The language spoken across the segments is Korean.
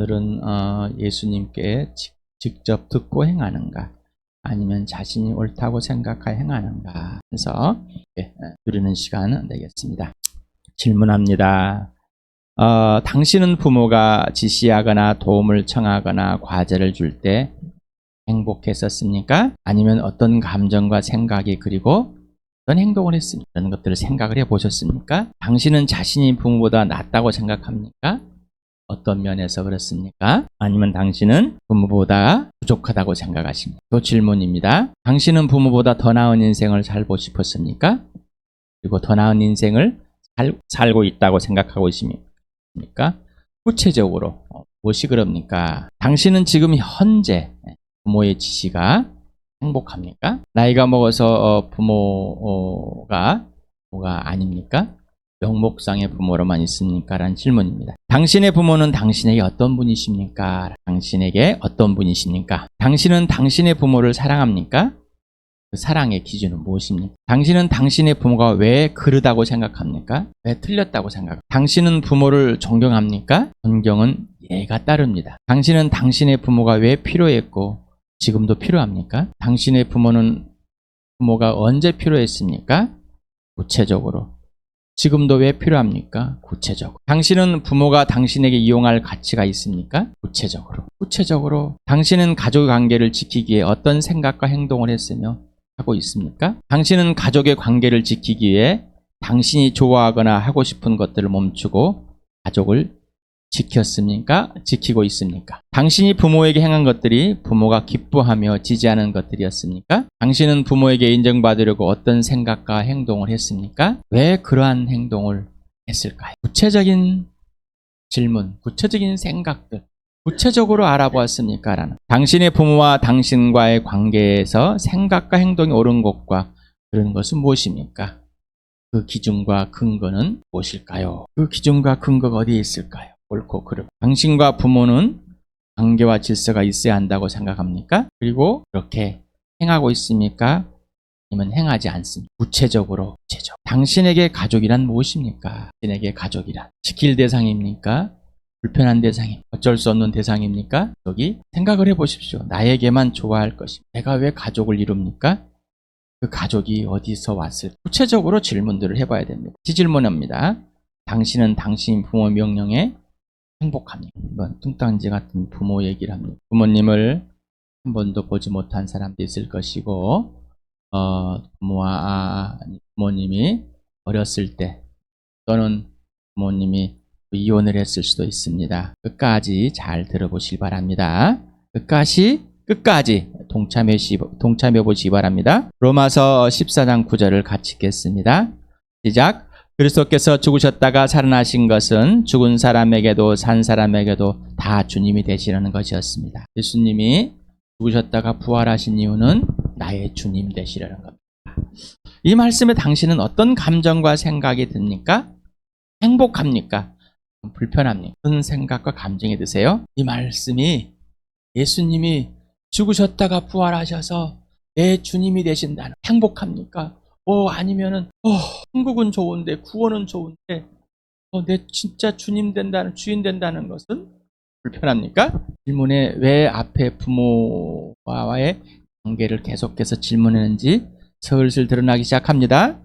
오늘은 예수님께 직접 듣고 행하는가, 아니면 자신이 옳다고 생각하여 행하는가 해서 누리는 시간 되겠습니다. 질문합니다. 당신은 부모가 지시하거나 도움을 청하거나 과제를 줄 때 행복했었습니까? 아니면 어떤 감정과 생각이 그리고 어떤 행동을 했습니까? 이런 것들을 생각을 해보셨습니까? 당신은 자신이 부모보다 낫다고 생각합니까? 어떤 면에서 그렇습니까? 아니면 당신은 부모보다 부족하다고 생각하십니까? 또 질문입니다. 당신은 부모보다 더 나은 인생을 살고 싶었습니까? 그리고 더 나은 인생을 살고 있다고 생각하고 있습니까? 구체적으로 무엇이 그럽니까? 당신은 지금 현재 부모의 지시가 행복합니까? 나이가 먹어서 부모가 아닙니까? 명목상의 부모로만 있습니까? 라는 질문입니다. 당신의 부모는 당신에게 어떤 분이십니까? 당신에게 어떤 분이십니까? 당신은 당신의 부모를 사랑합니까? 그 사랑의 기준은 무엇입니까? 당신은 당신의 부모가 왜 그르다고 생각합니까? 왜 틀렸다고 생각합니까? 당신은 부모를 존경합니까? 존경은 예가 따릅니다. 당신은 당신의 부모가 왜 필요했고 지금도 필요합니까? 당신의 부모가 언제 필요했습니까? 구체적으로. 지금도 왜 필요합니까? 구체적으로. 당신은 부모가 당신에게 이용할 가치가 있습니까? 구체적으로. 당신은 가족 관계를 지키기 위해 어떤 생각과 행동을 했으며 하고 있습니까? 당신은 가족의 관계를 지키기 위해 당신이 좋아하거나 하고 싶은 것들을 멈추고 가족을 지켰습니까? 지키고 있습니까? 당신이 부모에게 행한 것들이 부모가 기뻐하며 지지하는 것들이었습니까? 당신은 부모에게 인정받으려고 어떤 생각과 행동을 했습니까? 왜 그러한 행동을 했을까요? 구체적인 질문, 구체적인 생각들, 구체적으로 알아보았습니까? 라는. 당신의 부모와 당신과의 관계에서 생각과 행동이 옳은 것과 그런 것은 무엇입니까? 그 기준과 근거는 무엇일까요? 그 기준과 근거가 어디에 있을까요? 옳고 그르고. 당신과 부모는 관계와 질서가 있어야 한다고 생각합니까? 그리고 그렇게 행하고 있습니까? 아니면 행하지 않습니까? 구체적으로. 당신에게 가족이란 무엇입니까? 당신에게 가족이란 지킬 대상입니까? 불편한 대상입니까? 어쩔 수 없는 대상입니까? 여기 생각을 해보십시오. 나에게만 좋아할 것입니다. 내가 왜 가족을 이룹니까? 그 가족이 어디서 왔을까? 구체적으로 질문들을 해봐야 됩니다. 질문합니다. 당신은 당신 부모 명령에 행복합니다. 이번 뚱딴지 같은 부모 얘기를 합니다. 부모님을 한 번도 보지 못한 사람도 있을 것이고, 부모님이 어렸을 때 또는 부모님이 이혼을 했을 수도 있습니다. 끝까지 잘 들어보시기 바랍니다. 끝까지 동참해 보시기 바랍니다. 로마서 14장 9절을 같이 읽겠습니다. 시작. 그리스도께서 죽으셨다가 살아나신 것은 죽은 사람에게도 산 사람에게도 다 주님이 되시라는 것이었습니다. 예수님이 죽으셨다가 부활하신 이유는 나의 주님 되시라는 겁니다. 이 말씀에 당신은 어떤 감정과 생각이 듭니까? 행복합니까? 불편합니까? 어떤 생각과 감정이 드세요? 이 말씀이 예수님이 죽으셨다가 부활하셔서 내 주님이 되신다는, 행복합니까? 아니면은 천국은 좋은데, 구원은 좋은데 내 진짜 주인 된다는 것은 불편합니까? 질문에 왜 앞에 부모와의 관계를 계속해서 질문했는지 슬슬 드러나기 시작합니다.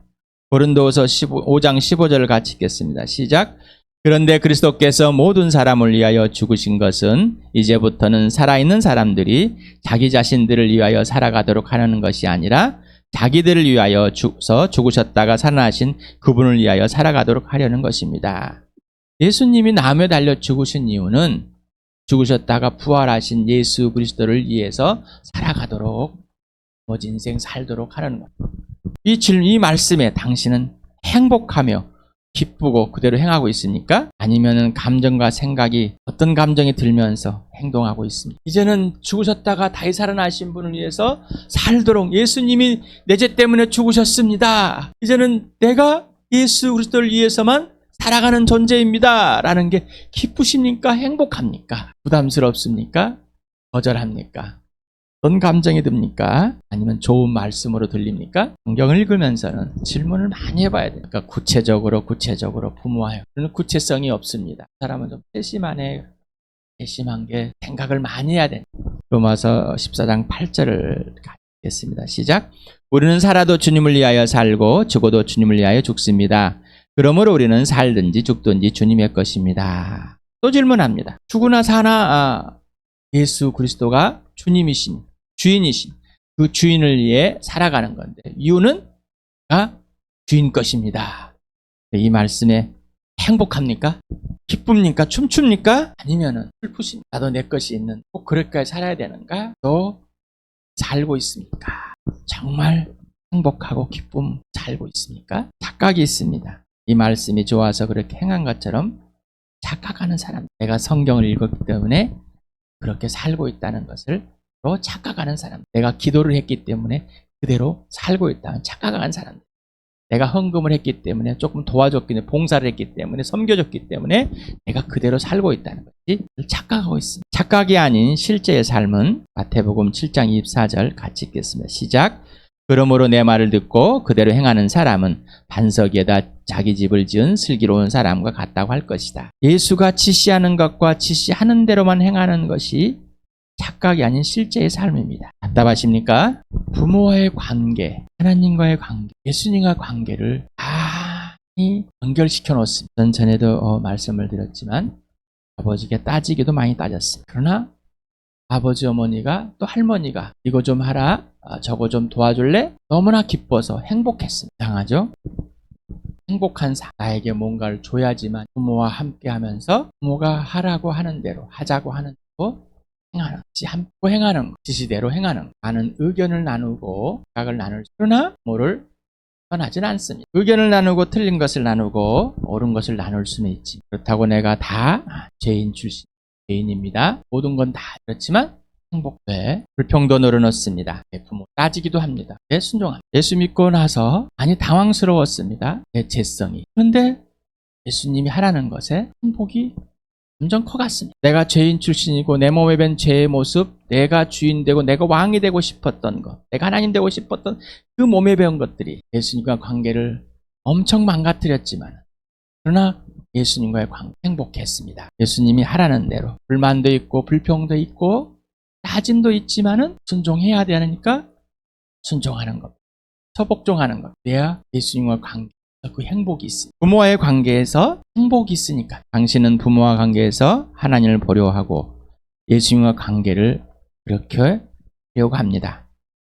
고린도후서 5장 15절을 같이 읽겠습니다. 시작. 그런데 그리스도께서 모든 사람을 위하여 죽으신 것은 이제부터는 살아있는 사람들이 자기 자신들을 위하여 살아가도록 하는 것이 아니라 자기들을 위하여 죽으셨다가 살아나신 그분을 위하여 살아가도록 하려는 것입니다. 예수님이 나무에 달려 죽으신 이유는 죽으셨다가 부활하신 예수 그리스도를 위해서 살아가도록, 나머지 인생 살도록 하려는 겁니다. 이 말씀에 당신은 행복하며 기쁘고 그대로 행하고 있습니까? 아니면 감정과 생각이, 어떤 감정이 들면서 행동하고 있습니까? 이제는 죽으셨다가 다시 살아나신 분을 위해서 살도록, 예수님이 내 죄 때문에 죽으셨습니다. 이제는 내가 예수 그리스도를 위해서만 살아가는 존재입니다. 라는 게 기쁘십니까? 행복합니까? 부담스럽습니까? 거절합니까? 어떤 감정이 듭니까? 아니면 좋은 말씀으로 들립니까? 성경을 읽으면서는 질문을 많이 해봐야 돼요. 그러니까 구체적으로 부모와요. 그런 구체성이 없습니다. 사람은 좀 세심하네. 세심한 게 생각을 많이 해야 돼. 로마서 14장 8절을 가겠습니다. 시작. 우리는 살아도 주님을 위하여 살고 죽어도 주님을 위하여 죽습니다. 그러므로 우리는 살든지 죽든지 주님의 것입니다. 또 질문합니다. 죽으나 사나 예수 그리스도가 주님이신 주인이신 그 주인을 위해 살아가는 건데 이유는 주인 것입니다. 이 말씀에 행복합니까? 기쁩니까? 춤춥니까? 아니면은 슬프십니까? 나도 내 것이 있는 꼭 그렇게 살아야 되는가? 또 살고 있습니까? 정말 행복하고 기쁨 살고 있습니까? 착각이 있습니다. 이 말씀이 좋아서 그렇게 행한 것처럼 착각하는 사람, 내가 성경을 읽었기 때문에 그렇게 살고 있다는 것을 또 착각하는 사람, 내가 기도를 했기 때문에 그대로 살고 있다는 착각하는 사람, 내가 헌금을 했기 때문에 조금 도와줬기 때문에 봉사를 했기 때문에 섬겨줬기 때문에 내가 그대로 살고 있다는 것이 착각하고 있습니다. 착각이 아닌 실제의 삶은 마태복음 7장 24절 같이 읽겠습니다. 시작. 그러므로 내 말을 듣고 그대로 행하는 사람은 반석 위에다 자기 집을 지은 슬기로운 사람과 같다고 할 것이다. 예수가 지시하는 것과 지시하는 대로만 행하는 것이 착각이 아닌 실제의 삶입니다. 답답하십니까? 부모와의 관계, 하나님과의 관계, 예수님과의 관계를 많이 연결시켜 놓습니다. 전 전에도 말씀을 드렸지만 아버지께 따지기도 많이 따졌습니다. 그러나 아버지 어머니가 또 할머니가 이거 좀 하라, 저거 좀 도와줄래? 너무나 기뻐서 행복했습니다. 이상하죠? 행복한 나에게 뭔가를 줘야지만 부모와 함께 하면서 부모가 하라고 하는 대로 하자고 하는 대로 행하는, 함께 행하는, 지시대로 행하는, 많은 의견을 나누고 각을 나눌 수, 그러나 부모를 떠나진 않습니다. 의견을 나누고 틀린 것을 나누고 옳은 것을 나눌 수는 있지. 그렇다고 내가 다 죄인 출신, 죄인입니다. 모든 건 다 그렇지만 행복해. 불평도 늘어놓습니다. 내 부모 따지기도 합니다. 내 순종합니다. 예수 믿고 나서 많이 당황스러웠습니다. 내 죄성이. 그런데 예수님이 하라는 것에 행복이 점점 커갔습니다. 내가 죄인 출신이고 내 몸에 밴 죄의 모습, 내가 주인 되고 내가 왕이 되고 싶었던 것, 내가 하나님 되고 싶었던 그 몸에 배운 것들이 예수님과 관계를 엄청 망가뜨렸지만 그러나 예수님과의 관계 행복했습니다. 예수님이 하라는 대로 불만도 있고 불평도 있고 따짐도 있지만은 순종해야 되니까 순종하는 것, 서복종하는 것. 그래야 예수님과 관계 그 행복이 있습니다. 부모와의 관계에서 행복이 있으니까 당신은 부모와 관계에서 하나님을 보려 하고 예수님과 관계를 그렇게 하려고 합니다.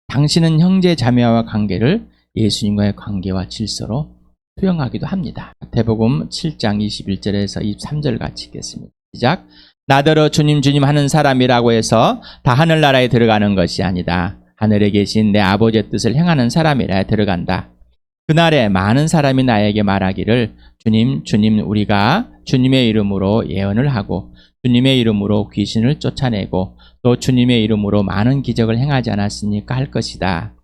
당신은 형제 자매와 관계를 예수님과의 관계와 질서로 투영하기도 합니다. 마태복음 7장 21절에서 23절 같이 읽겠습니다. 시작. 나더러 주님 주님 하는 사람이라고 해서 다 하늘나라에 들어가는 것이 아니다. 하늘에 계신 내 아버지의 뜻을 행하는 사람이라 들어간다. 그날에 많은 사람이 나에게 말하기를 주님 주님 우리가 주님의 이름으로 예언을 하고 주님의 이름으로 귀신을 쫓아내고 또 주님의 이름으로 많은 기적을 행하지 않았습니까 할 것이다.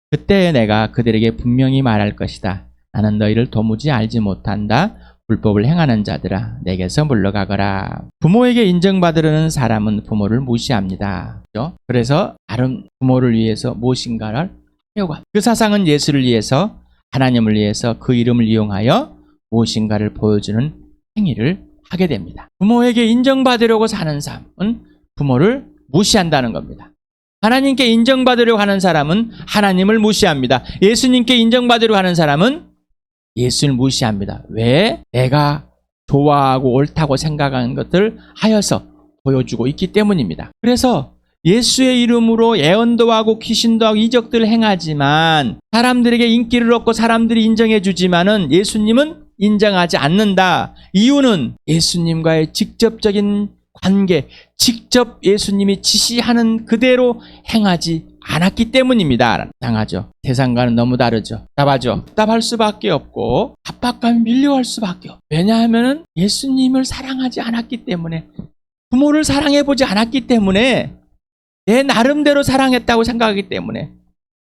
그때 내가 그들에게 분명히 말할 것이다. 나는 너희를 도무지 알지 못한다. 불법을 행하는 자들아 내게서 물러가거라. 부모에게 인정받으려는 사람은 부모를 무시합니다. 그래서 다른 부모를 위해서 무엇인가를 하려고 합니다. 그 사상은 예수를 위해서 하나님을 위해서 그 이름을 이용하여 무엇인가를 보여주는 행위를 하게 됩니다. 부모에게 인정받으려고 사는 사람은 부모를 무시한다는 겁니다. 하나님께 인정받으려고 하는 사람은 하나님을 무시합니다. 예수님께 인정받으려고 하는 사람은 예수를 무시합니다. 왜? 내가 좋아하고 옳다고 생각하는 것들 하여서 보여주고 있기 때문입니다. 그래서 예수의 이름으로 예언도 하고 귀신도 하고 이적들을 행하지만 사람들에게 인기를 얻고 사람들이 인정해 주지만은 예수님은 인정하지 않는다. 이유는 예수님과의 직접적인 관계, 직접 예수님이 지시하는 그대로 행하지 않았기 때문입니다. 당하죠. 세상과는 너무 다르죠. 답하죠. 답할 수밖에 없고 압박감이 밀려갈 수밖에 없고 왜냐하면 예수님을 사랑하지 않았기 때문에 부모를 사랑해보지 않았기 때문에 내 나름대로 사랑했다고 생각하기 때문에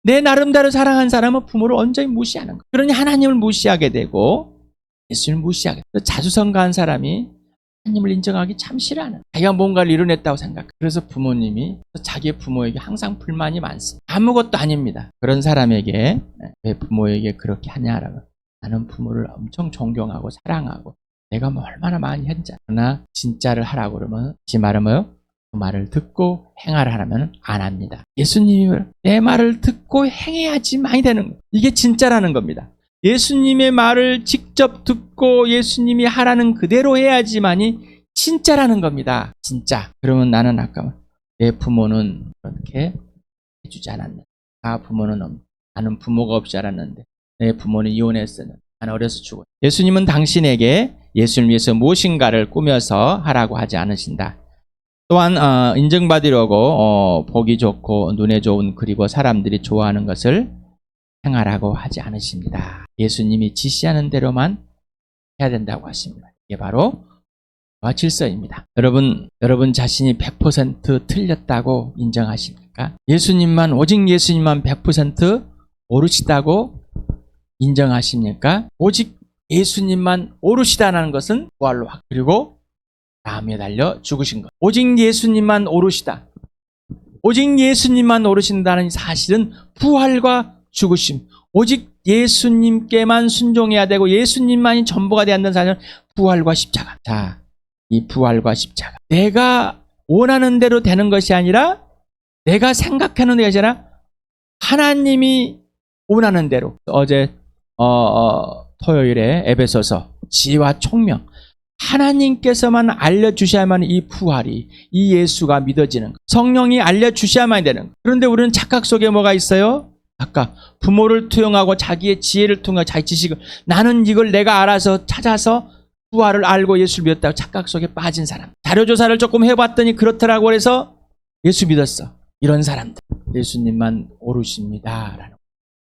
내 나름대로 사랑한 사람은 부모를 온전히 무시하는 거예요. 그러니 하나님을 무시하게 되고 예수님을 무시하게 되고 자주성가한 사람이 하나님을 인정하기 참 싫어하는, 자기가 뭔가를 이뤄냈다고 생각. 그래서 부모님이 자기의 부모에게 항상 불만이 많습니다. 아무것도 아닙니다. 그런 사람에게 왜 부모에게 그렇게 하냐라고. 나는 부모를 엄청 존경하고 사랑하고 내가 뭐 얼마나 많이 했자. 그러나 진짜를 하라고 그러면 지 말은 뭐요? 그 말을 듣고 행하라 하면 안 합니다. 예수님이 내 말을 듣고 행해야지만이 되는 거예요. 이게 진짜라는 겁니다. 예수님의 말을 직접 듣고 예수님이 하라는 그대로 해야지만이 진짜라는 겁니다. 진짜. 그러면 나는 아까 내 부모는 그렇게 해주지 않았는데, 나는 부모가 없이 자랐는데 내 부모는 이혼했었는데 나는 어려서 죽었다. 예수님은 당신에게 예수를 위해서 무엇인가를 꾸며서 하라고 하지 않으신다. 또한 인정받으려고 보기 좋고 눈에 좋은 그리고 사람들이 좋아하는 것을 행하라고 하지 않으십니다. 예수님이 지시하는 대로만 해야 된다고 하십니다. 이게 바로 질서입니다. 여러분 자신이 100% 틀렸다고 인정하십니까? 오직 예수님만 100% 옳으시다고 인정하십니까? 오직 예수님만 옳으시다는 것은 부활로 그리고 나무에 달려 죽으신 것. 오직 예수님만 옳으시다. 오직 예수님만 옳으신다는 사실은 부활과 죽으심. 오직 예수님께만 순종해야 되고 예수님만이 전부가 되어야 한다는 사실은 부활과 십자가. 자, 이 부활과 십자가. 내가 원하는 대로 되는 것이 아니라 내가 생각하는 것이 아니라 하나님이 원하는 대로. 어제 토요일에 에베소서 지혜와 총명. 하나님께서만 알려주셔야만 이 부활이, 이 예수가 믿어지는, 성령이 알려주셔야만 되는 거예요. 그런데 우리는 착각 속에 뭐가 있어요? 아까 부모를 투영하고 자기의 지혜를 통해 자기 지식을, 나는 이걸 내가 알아서 찾아서 부활을 알고 예수를 믿었다고 착각 속에 빠진 사람. 자료조사를 조금 해봤더니 그렇더라고 해서 예수 믿었어. 이런 사람들. 예수님만 옳으십니다 라는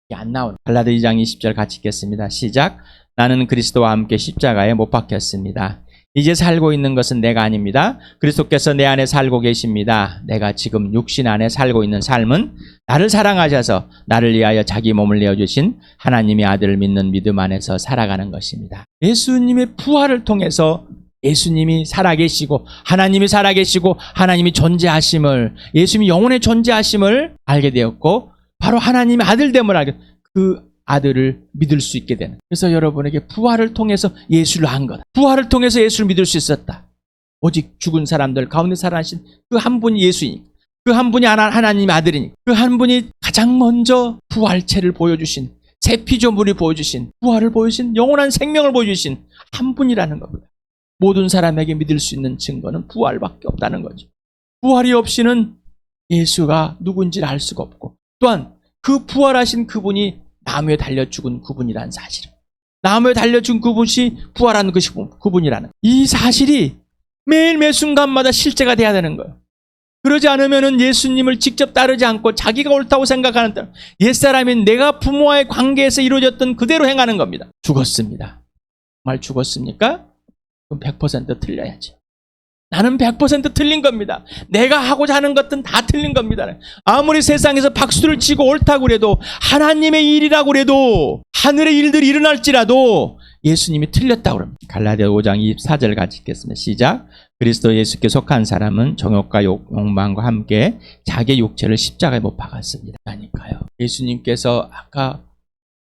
게 안 나오는. 갈라디아 2장 20절 같이 읽겠습니다. 시작. 나는 그리스도와 함께 십자가에 못 박혔습니다. 이제 살고 있는 것은 내가 아닙니다. 그리스도께서 내 안에 살고 계십니다. 내가 지금 육신 안에 살고 있는 삶은 나를 사랑하셔서 나를 위하여 자기 몸을 내어주신 하나님의 아들을 믿는 믿음 안에서 살아가는 것입니다. 예수님의 부활을 통해서 예수님이 살아계시고 하나님이 살아계시고 하나님이 존재하심을, 예수님이 영원의 존재하심을 알게 되었고 바로 하나님의 아들됨을 알게, 그 아들을 믿을 수 있게 되는. 그래서 여러분에게 부활을 통해서 예수를 안 거다. 부활을 통해서 예수를 믿을 수 있었다. 오직 죽은 사람들 가운데 살아나신 그 한 분이 예수이니까, 그 한 분이 하나님의 아들이니까, 그 한 분이 가장 먼저 부활체를 보여주신, 새 피조물이 보여주신, 부활을 보여주신, 영원한 생명을 보여주신 한 분이라는 겁니다. 모든 사람에게 믿을 수 있는 증거는 부활밖에 없다는 거죠. 부활이 없이는 예수가 누군지를 알 수가 없고, 또한 그 부활하신 그분이 나무에 달려 죽은 그분이라는 사실. 나무에 달려 죽은 그분이 부활한 그분이라는 이 사실이 매일 매 순간마다 실제가 돼야 되는 거예요. 그러지 않으면 예수님을 직접 따르지 않고 자기가 옳다고 생각하는 옛사람인 내가 부모와의 관계에서 이루어졌던 그대로 행하는 겁니다. 죽었습니다. 정말 죽었습니까? 그럼 100% 틀려야죠. 나는 100% 틀린 겁니다. 내가 하고자 하는 것은 다 틀린 겁니다. 아무리 세상에서 박수를 치고 옳다고 그래도, 하나님의 일이라고 그래도, 하늘의 일들이 일어날지라도 예수님이 틀렸다고 합니다. 갈라디아 5장 24절 같이 읽겠습니다. 시작. 그리스도 예수께 속한 사람은 정욕과 욕망과 함께 자기의 육체를 십자가에 못 박았습니다. 그러니까요. 예수님께서 아까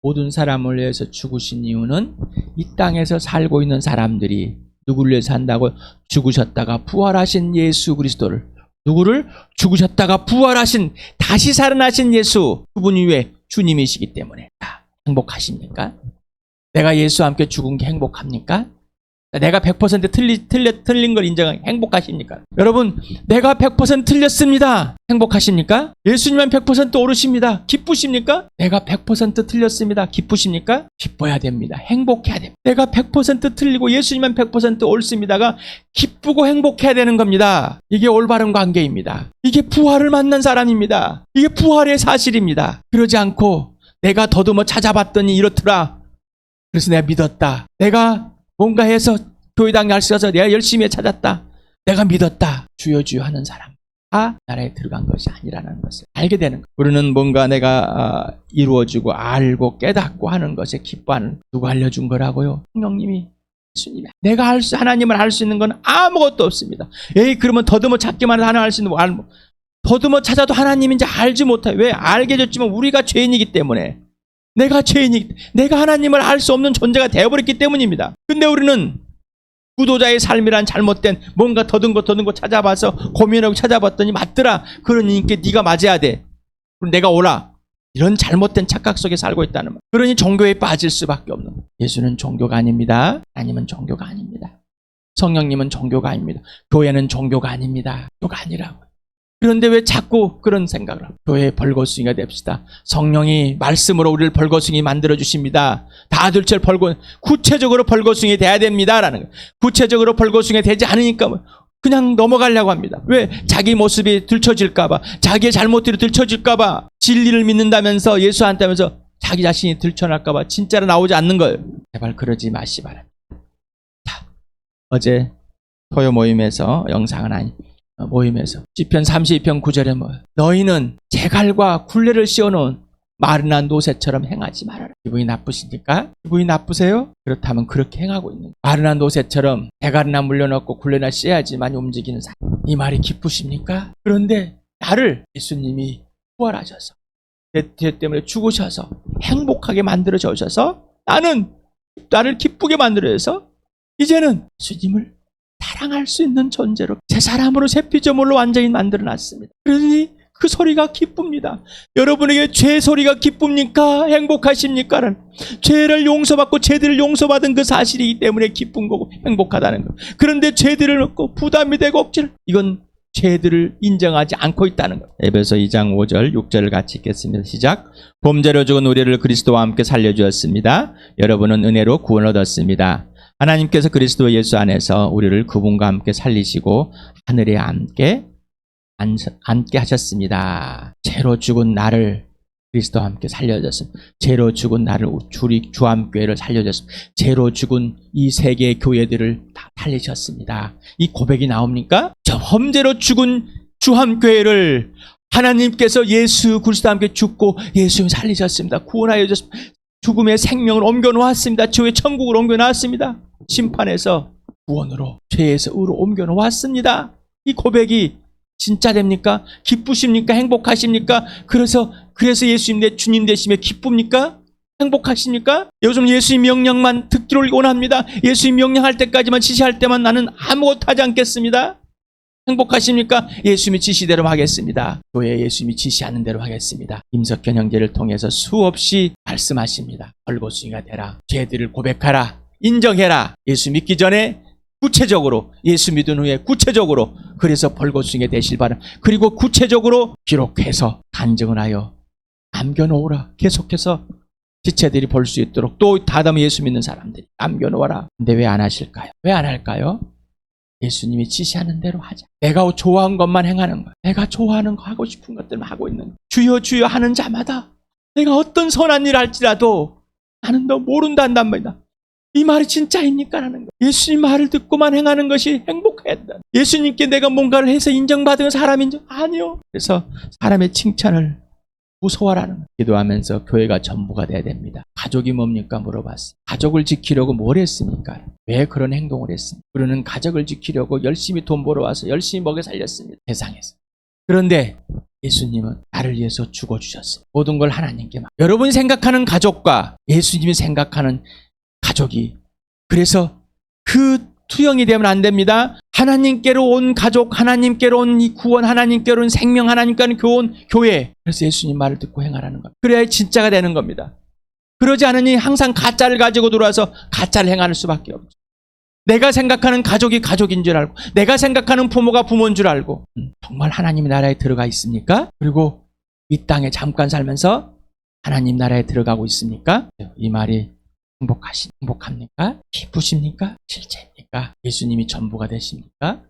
모든 사람을 위해서 죽으신 이유는 이 땅에서 살고 있는 사람들이 누구를 위해서 산다고? 죽으셨다가 부활하신 예수 그리스도를, 누구를? 죽으셨다가 부활하신, 다시 살아나신 예수, 그분이 왜? 주님이시기 때문에. 행복하십니까? 내가 예수와 함께 죽은 게 행복합니까? 내가 100% 틀린 걸 인정하기 행복하십니까? 여러분, 내가 100% 틀렸습니다. 행복하십니까? 예수님만 100% 옳으십니다. 기쁘십니까? 내가 100% 틀렸습니다. 기쁘십니까? 기뻐야 됩니다. 행복해야 됩니다. 내가 100% 틀리고 예수님만 100% 옳습니다가 기쁘고 행복해야 되는 겁니다. 이게 올바른 관계입니다. 이게 부활을 만난 사람입니다. 이게 부활의 사실입니다. 그러지 않고 내가 더듬어 찾아봤더니 이렇더라. 그래서 내가 믿었다. 내가 뭔가 해서 교회당 날씨가서 내가 열심히 찾았다. 내가 믿었다. 주여 주여 하는 사람 나라에 들어간 것이 아니라는 것을 알게 되는 거예요. 우리는 뭔가 내가 이루어지고 알고 깨닫고 하는 것에 기뻐하는, 누가 알려준 거라고요? 성령님이 예수님이 하나님을 알 수 있는 건 아무것도 없습니다. 그러면 더듬어 찾기만 해도 하나 알 수 있는 거 더듬어 찾아도 하나님인지 알지 못해. 왜? 알게 됐지만 우리가 죄인이기 때문에. 내가 하나님을 알 수 없는 존재가 되어버렸기 때문입니다. 근데 우리는 구도자의 삶이란 잘못된 뭔가 더듬고 찾아봐서 고민하고 찾아봤더니 맞더라. 그러니까 네가 맞아야 돼. 그럼 내가 오라. 이런 잘못된 착각 속에 살고 있다는 말. 그러니 종교에 빠질 수밖에 없는 거예요. 예수는 종교가 아닙니다. 하나님은 종교가 아닙니다. 성령님은 종교가 아닙니다. 교회는 종교가 아닙니다. 교가 아니라고요. 그런데 왜 자꾸 그런 생각을 하고 교회의 벌거숭이가 됩시다. 성령이 말씀으로 우리를 벌거숭이 만들어 주십니다. 다들 구체적으로 벌거숭이 돼야 됩니다라는 거예요. 구체적으로 벌거숭이 되지 않으니까 그냥 넘어가려고 합니다. 왜? 자기 모습이 들춰질까봐, 자기의 잘못들이 들춰질까봐, 진리를 믿는다면서 예수 안다면서 자기 자신이 들춰날까봐 진짜로 나오지 않는 거예요. 제발 그러지 마시 바랍니다. 자, 어제 토요 모임에서 모임에서 시편 32편 9절에 너희는 제갈과 굴레를 씌워놓은 마르난 노새처럼 행하지 말아라. 기분이 나쁘십니까? 기분이 나쁘세요? 그렇다면 그렇게 행하고 있는 거예요. 마르난 노새처럼 대가리나 물려놓고 굴레나 씌어야지 많이 움직이는 사람. 이 말이 기쁘십니까? 그런데 나를 예수님이 부활하셔서 내 죄 때문에 죽으셔서 행복하게 만들어 주셔서 나를 기쁘게 만들어 줘서 이제는 예수님을 사랑할 수 있는 존재로 새 사람으로 새 피조물로 완전히 만들어 놨습니다. 그러니 그 소리가 기쁩니다. 여러분에게 죄 소리가 기쁩니까? 행복하십니까? 죄를 용서받고 죄들을 용서받은 그 사실이기 때문에 기쁜 거고 행복하다는 거. 그런데 죄들을 넣고 부담이 되고 억지를, 이건 죄들을 인정하지 않고 있다는 거. 에베소 2장 5절 6절을 같이 읽겠습니다. 시작. 범죄로 죽은 우리를 그리스도와 함께 살려주었습니다. 여러분은 은혜로 구원을 얻었습니다. 하나님께서 그리스도 예수 안에서 우리를 그분과 함께 살리시고 하늘에 앉게 하셨습니다. 죄로 죽은 나를 그리스도와 함께 살려줬습니다. 죄로 죽은 나를 주함교회를 살려줬습니다. 죄로 죽은 이 세계의 교회들을 다 살리셨습니다. 이 고백이 나옵니까? 저 범죄로 죽은 주함교회를 하나님께서 예수 그리스도와 함께 죽고 예수님 살리셨습니다. 구원하여 주셨습니다. 죽음의 생명을 옮겨놓았습니다. 죄의 천국으로 옮겨놓았습니다. 심판에서 구원으로, 죄에서 의로 옮겨놓았습니다. 이 고백이 진짜 됩니까? 기쁘십니까? 행복하십니까? 그래서 예수님 내 주님 되시며 기쁩니까? 행복하십니까? 요즘 예수님 명령만 듣기를 원합니다. 예수님 명령할 때까지만, 지시할 때만 나는 아무것도 하지 않겠습니다. 행복하십니까? 예수님이 지시대로 하겠습니다. 교회 예수님이 지시하는 대로 하겠습니다. 임석현 형제를 통해서 수없이 말씀하십니다. 벌거숭이가 되라. 죄들을 고백하라. 인정해라. 예수 믿기 전에 구체적으로, 예수 믿은 후에 구체적으로, 그래서 벌거숭이 되실 바람. 그리고 구체적으로 기록해서 간증을 하여 남겨놓으라. 계속해서 지체들이 볼 수 있도록, 또 다음에 예수 믿는 사람들이 남겨놓아라. 근데 왜 안 하실까요? 왜 안 할까요? 예수님이 지시하는 대로 하자. 내가 좋아하는 것만 행하는 거야. 내가 좋아하는 거, 하고 싶은 것들만 하고 있는 거야. 주여 주여 하는 자마다 내가 어떤 선한 일 할지라도 나는 너 모른단단 말이다. 이 말이 진짜입니까? 라는 거. 예수님 말을 듣고만 행하는 것이 행복해야 한다. 예수님께 내가 뭔가를 해서 인정받은 사람인지 아니요. 그래서 사람의 칭찬을 무서워라는 거예요. 기도하면서 교회가 전부가 돼야 됩니다. 가족이 뭡니까? 물어봤어요. 가족을 지키려고 뭘 했습니까? 왜 그런 행동을 했습니까? 우리는 가족을 지키려고 열심히 돈 벌어와서 열심히 먹여 살렸습니다. 세상에서. 그런데 예수님은 나를 위해서 죽어주셨어요. 모든 걸 하나님께 막. 여러분이 생각하는 가족과 예수님이 생각하는 가족이, 그래서 그 투영이 되면 안 됩니다. 하나님께로 온 가족, 하나님께로 온 이 구원, 하나님께로 온 생명, 하나님께로 온 교회. 그래서 예수님 말을 듣고 행하라는 겁니다. 그래야 진짜가 되는 겁니다. 그러지 않으니 항상 가짜를 가지고 들어와서 가짜를 행하는 수밖에 없죠. 내가 생각하는 가족이 가족인 줄 알고, 내가 생각하는 부모가 부모인 줄 알고, 정말 하나님 나라에 들어가 있습니까? 그리고 이 땅에 잠깐 살면서 하나님 나라에 들어가고 있습니까? 이 말이 행복합니까? 기쁘십니까? 실제입니까? 예수님이 전부가 되십니까?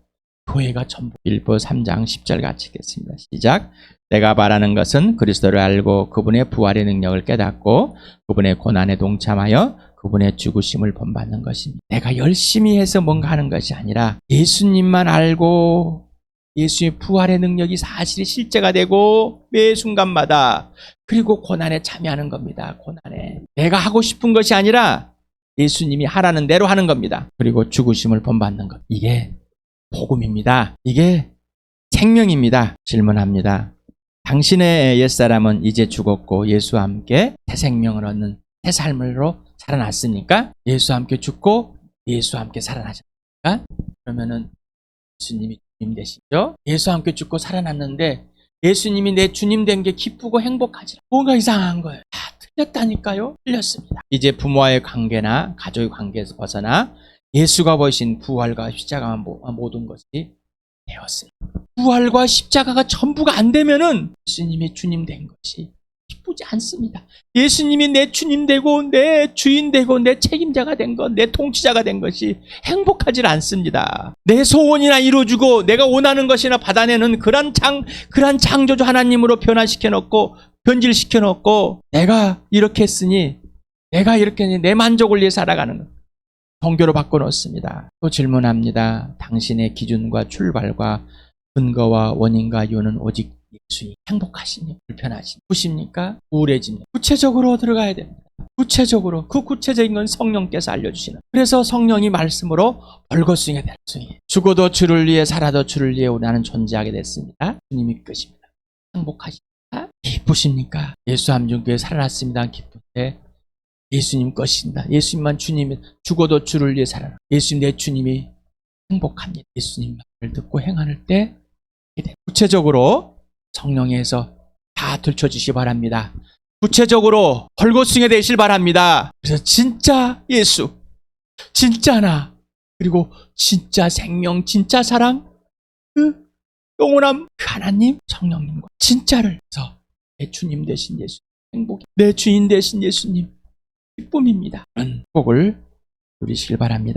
교회가 전부. 빌보 3장 10절 같이 읽겠습니다. 시작. 내가 바라는 것은 그리스도를 알고 그분의 부활의 능력을 깨닫고 그분의 고난에 동참하여 그분의 죽으심을 본받는 것입니다. 내가 열심히 해서 뭔가 하는 것이 아니라 예수님만 알고 예수의 부활의 능력이 사실이 실제가 되고 매 순간마다, 그리고 고난에 참여하는 겁니다. 고난에. 내가 하고 싶은 것이 아니라 예수님이 하라는 대로 하는 겁니다. 그리고 죽으심을 본받는 것. 이게 복음입니다. 이게 생명입니다. 질문합니다. 당신의 옛사람은 이제 죽었고 예수와 함께 새 생명을 얻는 새 삶으로 살아났습니까? 예수와 함께 죽고 예수와 함께 살아나셨습니까? 그러면은 예수님이 주님 되시죠? 예수와 함께 죽고 살아났는데 예수님이 내 주님 된 게 기쁘고 행복하지. 뭔가 이상한 거예요. 다 틀렸다니까요? 틀렸습니다. 이제 부모와의 관계나 가족의 관계에서 벗어나 예수가 보이신 부활과 십자가와 모든 것이 되었습니다. 부활과 십자가가 전부가 안 되면은 예수님이 주님 된 것이 기쁘지 않습니다. 예수님이 내 주님 되고 내 주인 되고 내 책임자가 된 것, 내 통치자가 된 것이 행복하지 않습니다. 내 소원이나 이루어주고 내가 원하는 것이나 받아내는 그런 창조주 하나님으로 변질시켜 놓고 내가 이렇게 했으니 내가 이렇게 내 만족을 위해 살아가는 것. 종교로 바꿔놓습니다. 또 질문합니다. 당신의 기준과 출발과 근거와 원인과 이유는 오직 예수님. 행복하시니 불편하시니 기쁘십니까? 우울해집니까? 구체적으로 들어가야 됩니다. 구체적으로 그 구체적인 건 성령께서 알려주시는. 그래서 성령이 말씀으로 벌거숭이 되는. 죽어도 주를 위해 살아도 주를 위해 나는 존재하게 됐습니다. 주님이 끝입니다. 행복하십니까? 기쁘십니까? 예수 함중교회 살아났습니다. 기쁜데 예수님 것입니다. 예수님만 주님이 죽어도 주를 위해 살아라. 예수님 내 주님이 행복합니다. 예수님 말을 듣고 행할 때 구체적으로 성령에서 다 들춰주시기 바랍니다. 구체적으로 벌거숭이 되실 바랍니다. 그래서 진짜 예수, 진짜 나, 그리고 진짜 생명, 진짜 사랑, 그 영원한 그 하나님, 성령님과 진짜를 해서 내 주님 되신 예수, 행복이 내 주인 되신 예수님 기쁨입니다. 그런 복을 누리시길 바랍니다.